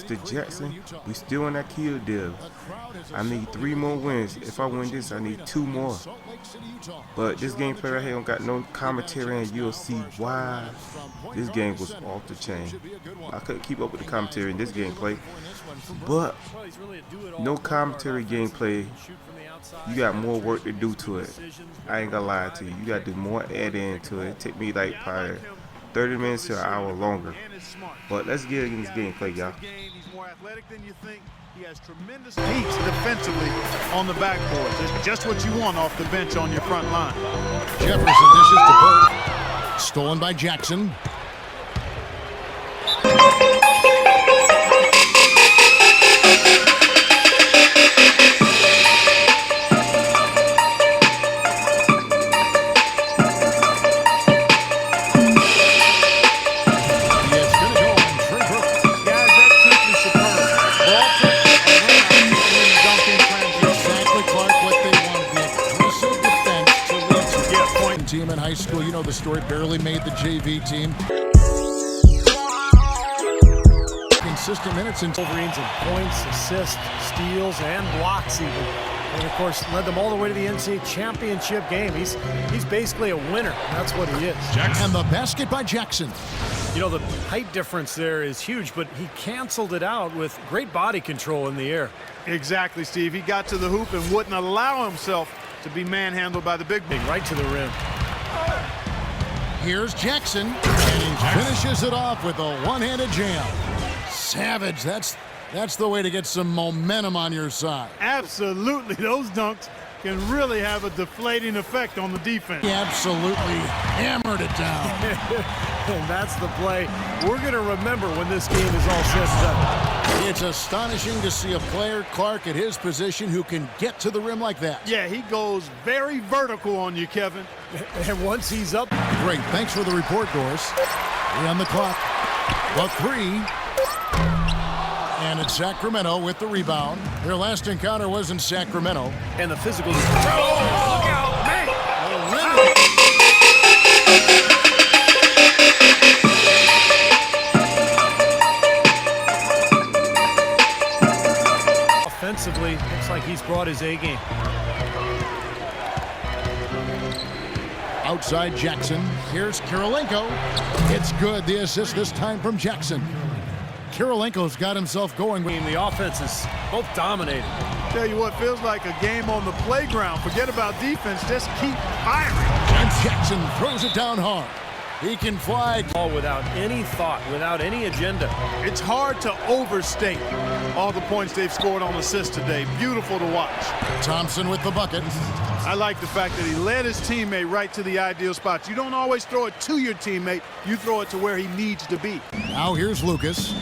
Mr. Jackson, we still in that kill deal. I need 3 more wins. If I win this, I need 2 more. But this gameplay right here don't got no commentary, and you'll see why this game was off the chain. I couldn't keep up with the commentary in this gameplay, but no commentary gameplay, you got more work to do to it. I ain't gonna lie to you. You gotta do more add-in to it. It take me like probably 30 minutes to an hour longer. But let's get in this gameplay, y'all. He has tremendous peaks defensively on the backboard. It's just what you want off the bench on your front line. Jefferson dishes to Burke. Stolen by Jackson. Team in high school, you know the story, barely made the JV team. Consistent minutes in Wolverines in points, assists, steals, and blocks even. And of course, led them all the way to the NCAA championship game. He's basically a winner. That's what he is. Jackson. And the basket by Jackson. You know, the height difference there is huge, but he canceled it out with great body control in the air. Exactly, Steve. He got to the hoop and wouldn't allow himself to be manhandled by the big man. Right to the rim. Here's Jackson, and he finishes it off with a one-handed jam. Savage, that's the way to get some momentum on your side. Absolutely, those dunks can really have a deflating effect on the defense. He absolutely hammered it down. And that's the play we're going to remember when this game is all said and done. It's astonishing to see a player, Clark, at his position who can get to the rim like that. Yeah, he goes very vertical on you, Kevin. And once he's up. Great, thanks for the report, Doris. 3 on the clock. The 3. And it's Sacramento with the rebound. Their last encounter was in Sacramento. And the physical. Oh, look out, man! Offensively, looks like he's brought his A game. Outside Jackson. Here's Kirilenko. It's good. The assist this time from Jackson. Kirilenko's got himself going. The offense is both dominating. Tell you what, feels like a game on the playground. Forget about defense, just keep firing. And Jackson throws it down hard. He can fly. All without any thought, without any agenda. It's hard to overstate all the points they've scored on assists today. Beautiful to watch. Thompson with the bucket. I like the fact that he led his teammate right to the ideal spots. You don't always throw it to your teammate. You throw it to where he needs to be. Now here's Lucas.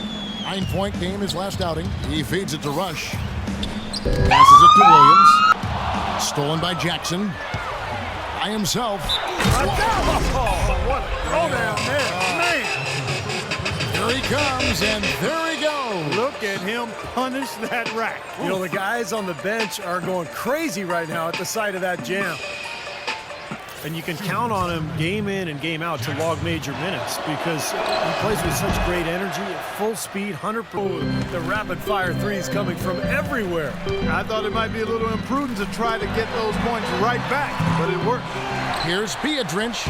9-point game his last outing. He feeds it to Rush. Passes it to Williams. Stolen by Jackson. By himself. What a throwdown there, man. Here he comes, and there he goes. Look at him punish that rack. You know, the guys on the bench are going crazy right now at the sight of that jam. And you can count on him game in and game out to log major minutes because he plays with such great energy at full speed, 100%. The rapid-fire threes coming from everywhere. I thought it might be a little imprudent to try to get those points right back, but it worked. Here's Piedrinch.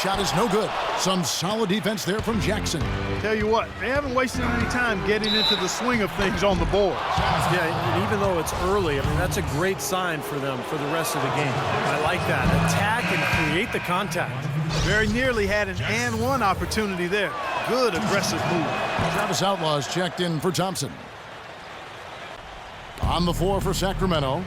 Shot is no good. Some solid defense there from Jackson. Tell you what, they haven't wasted any time getting into the swing of things on the board. Yeah, and even though it's early, I mean, that's a great sign for them for the rest of the game. I like that. Attack and create the contact. Very nearly had an and one opportunity there. Good aggressive move. Travis Outlaws checked in for Thompson. On the floor for Sacramento.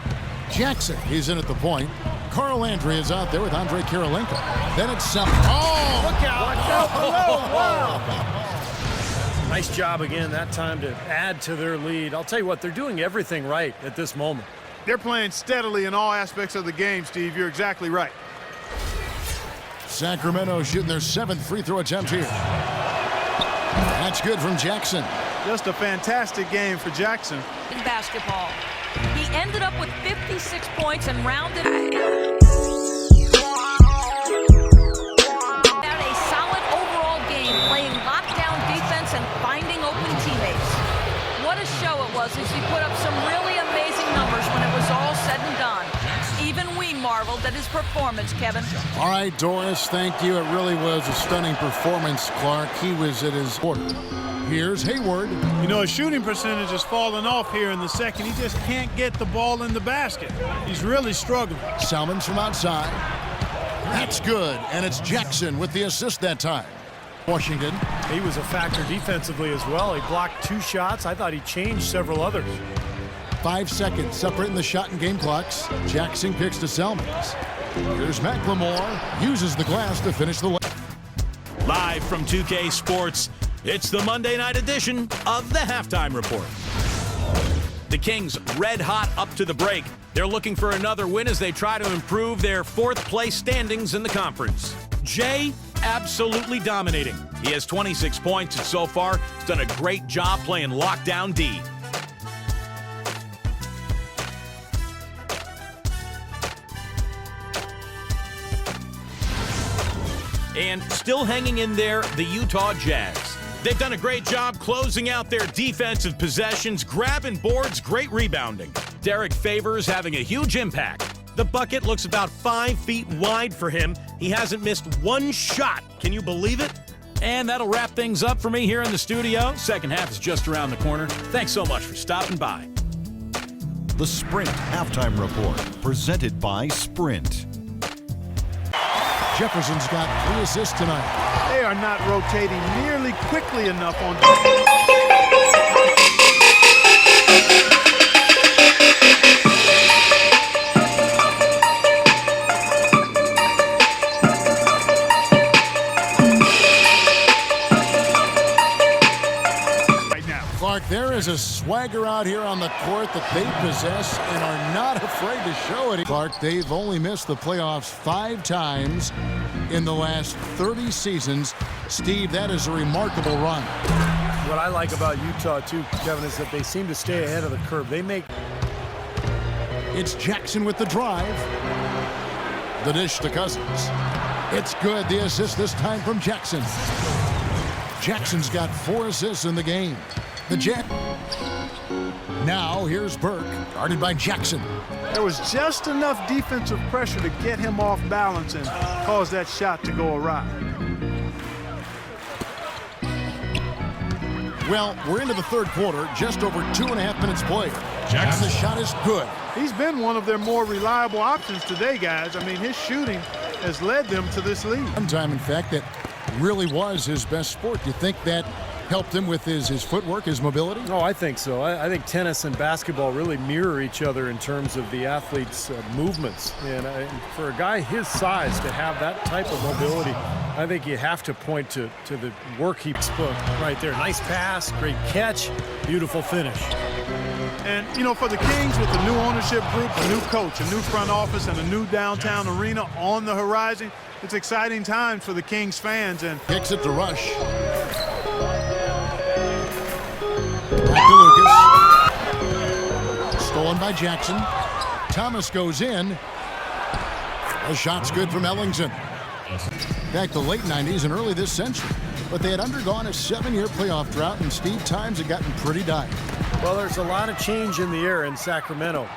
Jackson, he's in at the point. Carl Landry is out there with Andre Kirilenko. Then it's look out! Oh, wow. Nice job again that time to add to their lead. I'll tell you what, they're doing everything right at this moment. They're playing steadily in all aspects of the game, Steve. You're exactly right. Sacramento shooting their 7th free throw attempt here. That's good from Jackson. Just a fantastic game for Jackson. In basketball, he ended up with 56 points and rounded out a solid overall game, playing lockdown defense and finding open teammates. was is he put up some really amazing numbers when it was all said and done. Even we marveled at his performance, Kevin. All right, Doris, thank you. It really was a stunning performance, Clark. He was at his order. Here's Hayward. You know, his shooting percentage has fallen off here in the second. He just can't get the ball in the basket. He's really struggling. Salmons from outside. That's good, and it's Jackson with the assist that time. Washington. He was a factor defensively as well. He blocked 2 shots. I thought he changed several others. 5 seconds separating the shot and game clocks. Jackson kicks to Salmons. Here's McLemore. Uses the glass to finish the layup. Live from 2K Sports, it's the Monday night edition of the Halftime Report. The Kings red hot up to the break. They're looking for another win as they try to improve their 4th place standings in the conference. Jay absolutely dominating. He has 26 points and so far done a great job playing lockdown D. And still hanging in there, the Utah Jazz. They've done a great job closing out their defensive possessions, grabbing boards, great rebounding. Derek Favors having a huge impact. The bucket looks about 5 feet wide for him. He hasn't missed 1 shot. Can you believe it? And that'll wrap things up for me here in the studio. Second half is just around the corner. Thanks so much for stopping by. The Sprint Halftime Report, presented by Sprint. Jefferson's got 3 assists tonight. They are not rotating nearly quickly enough on right now. Clark, there is a swagger out here on the court that they possess and are not afraid to show it. Clark, they've only missed the playoffs 5 times in the last 30 seasons. Steve, that is a remarkable run. What I like about Utah, too, Kevin, is that they seem to stay ahead of the curve. They make... It's Jackson with the drive. The dish to Cousins. It's good. The assist this time from Jackson. Jackson's got 4 assists in the game. The Jet. Now here's Burke, guarded by Jackson. There was just enough defensive pressure to get him off balance and cause that shot to go awry. Well, we're into the 3rd quarter, just over 2.5 minutes played. Jackson, the shot is good. He's been one of their more reliable options today, guys. I mean, his shooting has led them to this lead. One time, in fact, that really was his best sport. You think that helped him with his footwork, his mobility? Oh, I think so. I think tennis and basketball really mirror each other in terms of the athlete's movements. And for a guy his size to have that type of mobility, I think you have to point to the work he spoke right there. Nice pass, great catch, beautiful finish. And, you know, for the Kings, with the new ownership group, a new coach, a new front office, and a new downtown arena on the horizon, it's exciting times for the Kings fans. And kicks it to Rush. Back to Lucas. Stolen by Jackson. Thomas goes in. The shot's good from Ellington. Back to late 90s and early this century. But they had undergone a 7-year playoff drought, and Steve, times had gotten pretty dire. Well, there's a lot of change in the air in Sacramento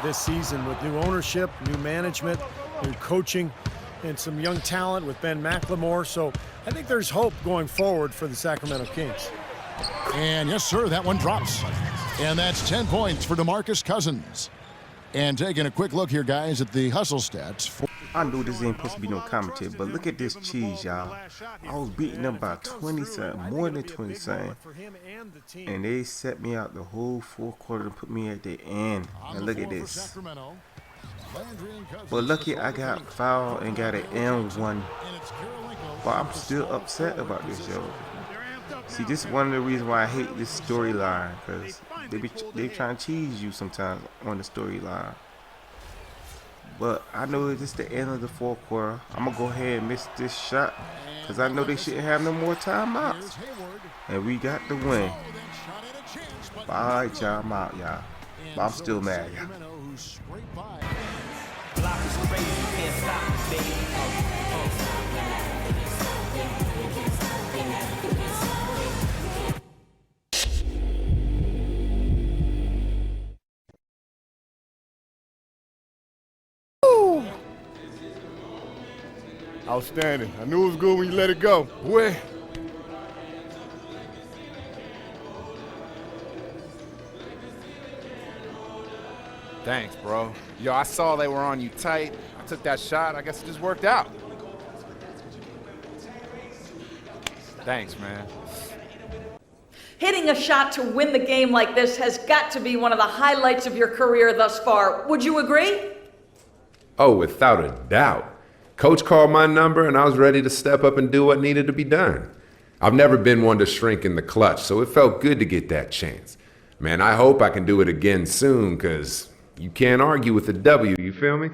this season with new ownership, new management, new coaching, and some young talent with Ben McLemore. So I think there's hope going forward for the Sacramento Kings. And yes, sir, that one drops. And that's 10 points for DeMarcus Cousins. And taking a quick look here, guys, at the hustle stats. I know this ain't supposed to be no commentary, but look at this cheese, y'all. I was beating them by 20-something, more than 20-something. And they set me out the whole 4th quarter and put me at the end. And look at this. But lucky I got fouled and got an M1. But I'm still upset about this, yo. See, this is one of the reasons why I hate this storyline, because they trying to cheese you sometimes on the storyline. But I know this is the end of the 4th quarter. I'm going to go ahead and miss this shot, because I know they shouldn't have no more timeouts. And we got the win. All right, y'all, I'm out, y'all. But I'm still mad, y'all. Outstanding. I knew it was good when you let it go. Where? Thanks, bro. Yo, I saw they were on you tight. I took that shot. I guess it just worked out. Thanks, man. Hitting a shot to win the game like this has got to be one of the highlights of your career thus far. Would you agree? Oh, without a doubt. Coach called my number and I was ready to step up and do what needed to be done. I've never been one to shrink in the clutch, so it felt good to get that chance. Man, I hope I can do it again soon, because you can't argue with a W, you feel me?